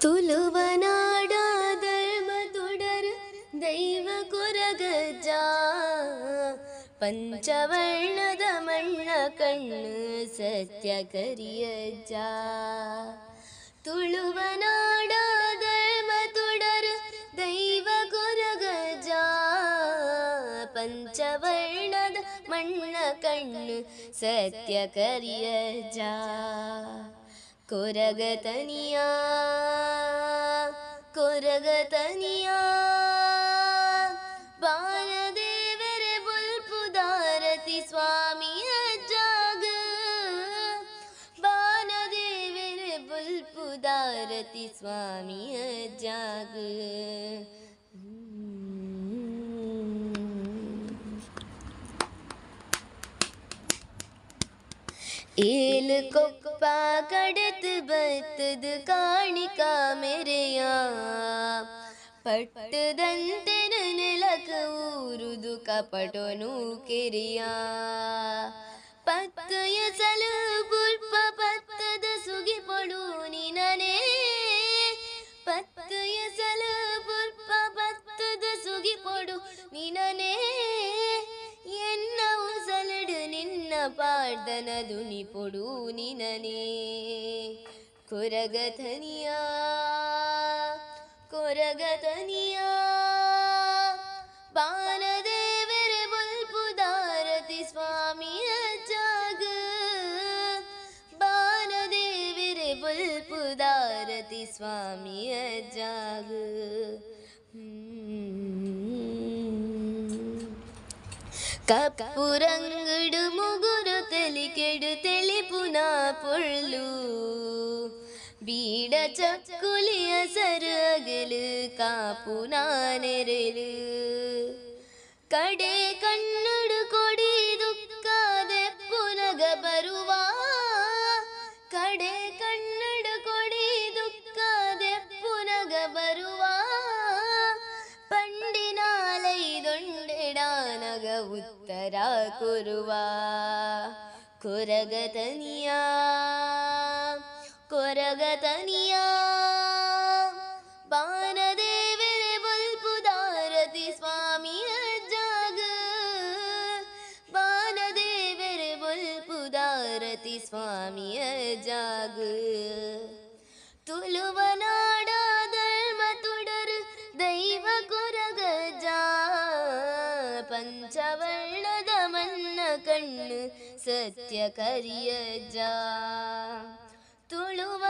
ತುಳುವನಾಡ ಧರ್ಮ ತುಡರ್ ದೈವ ಕೊರಗಜ್ಜ ಪಂಚವರ್ಣದ ಮಣ್ಣ ಕಣ್ಣು ಸತ್ಯ ಕರಿಯಜ್ಜ. ತುಳುವನಾಡ ಧರ್ಮ ತುಡರ್ ದೈವ ಕೊರಗಜ್ಜ ಪಂಚವರ್ಣದ ಮಣ್ಣ ಕಣ್ಣು ಸತ್ಯ ಕರಿಯಜ್ಜ. ಕೊರಗತನಿಯ ಕೊರಗತನಿಯ ಬಾಲದೇವರೆ ಬುಲ್ಪುದಾರತಿ ಸ್ವಾಮಿಯ ಜಾಗ. ಬಾಲದೇವರೆ ಬುಲ್ಪುದಾರತಿ ಸ್ವಾಮಿಯ ಜಾಗ. ಏಲ್ ಕೊಪ್ಪ ಕಡತ್ ಬತ್ತದ ಕಾಣಿಕ ಮೆರೆಯ ಪಟ್ಟದಂತೆ ನೆಲಕ ಊರುದು ಕಪಟನು ಕೆರೆಯ. ಪತ್ತಯ ಸಲ ಪುಲ್ಪ ಪತ್ತದ ಸುಗಿ ಪಡು ನಿನನೇ. ಪತ್ತಯ ಸಲ ಪುಲ್ಪ ಪತ್ತದ ಸುಗಿ ಪಡು ನಿನನೇ. ಎನ್ನವು ಸಲಡು ನಿನ್ನ ಪಾಡ್ದನ ದುನಿ ಪೊಡು ನಿನನೇ. ಕೊರಗತನಿಯ ಕೊರಗತನಿಯ ಬಾಲದೇವರೆ ಬುಲ್ಪುದಾರತಿ ಸ್ವಾಮಿಯ ಜಾಗ. ಬಾಲದೇವರೆ ಬುಲ್ಪುದಾರತಿ ಸ್ವಾಮಿಯ ಜಾಗ. ಕಪ್ಪು ರಂಗುಡು ಮುಗುರು ತೆಲಿಕೆಡು ತೆಲಿಪುನ ಪೊಳ್ಳು. ಬೀಡ ಚಕ್ಕುಲಿಯ ಸರಗಲು ಕಾಪುನ ನೆರೆಲು. ಕಡೆ ಕಣ್ಣುಡು ಕೊಡಿ ದುಃಖದೆ ಪುನಗ ಬರುವ. ಕಡೆ ಕಣ್ಣುಡು ಕೊಡಿ ದುಃಖದೆ ಪುನಗ ಬರುವ. ಪಂಡಿನಾಲೈದೊಂಡೆಡಾನಗ ಉತ್ತರ ಕೊರುವ. ಕೊರಗತನಿಯ ಕೊರಗತನಿಯ ಬಾಲದೇವರೆ ಬುಲ್ಪುದಾರತಿ ಸ್ವಾಮಿಯ ಜಾಗ. ಬಾಲದೇವರೆ ಬುಲ್ಪುದಾರತಿ ಸ್ವಾಮಿಯ ಜಾಗ. ತುಳುವನಾಡ ಧರ್ಮ ತುಡರ್ ದೈವ ಕೊರಗಜ್ಜ ಪಂಚವರ್ಣದ ಮಣ್ಣ ಕಣ್ಣು ಸತ್ಯ ಕರಿಯಜ್ಜ. ತುಳುವ